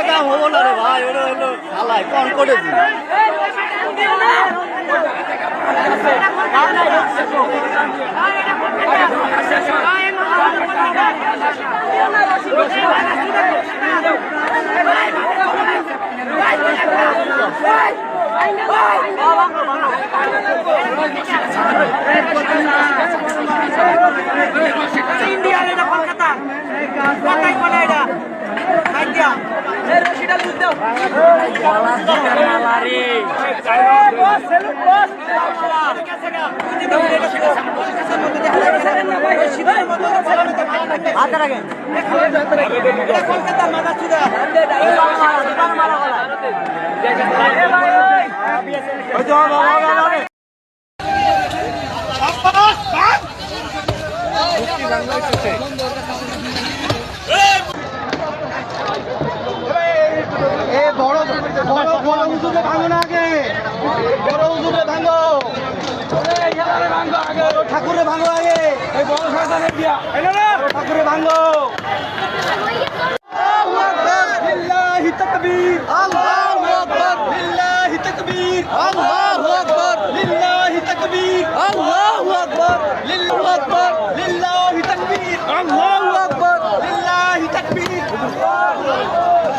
দাম হবো না রে ভাই, ওটা হলো খালাই কম করেছি। ঠাকুরে ভাঙো আগে, ঠাকুরে ভাঙো। লিল্লাহি তাকবীর, আল্লাহু আকবার, লিল্লাহি তাকবীর, আল্লাহু আকবার, লিল্লাহি তাকবীর, আল্লাহু আকবার, লিল্লাহু আকবার, লিল্লাহি তাকবীর, আল্লাহু আকবার, লিল্লাহি তাকবীর,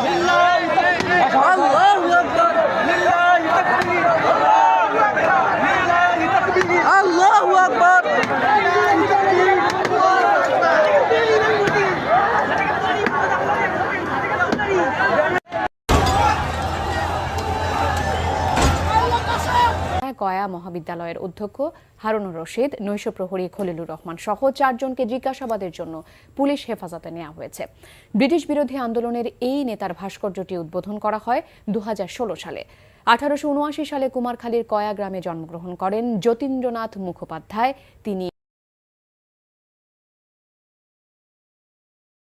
লিল্লাহি তাকবীর, আল্লাহু আকবার, লিল্লাহি তাকবীর, লিল্লাহি তাকবীর, আল্লাহু আকবার। কয়া মহাবিদ্যালয়ের অধ্যক্ষ হারুনুর রশিদ, নৈশ প্রহরী খলিলুর রহমান সহ ৪ জনকে জিজ্ঞাসাবাদের জন্য পুলিশ হেফাজতে নেওয়া হয়েছে। ব্রিটিশ বিরোধী আন্দোলনের এই নেতার ভাস্কর্যটি উদ্বোধন করা হয় ২০১৬ সালে। ১৮৭৯ সালে কুমারখালীর কয়া গ্রামে জন্মগ্রহণ করেন যতীন্দ্রনাথ মুখোপাধ্যায়। তিনি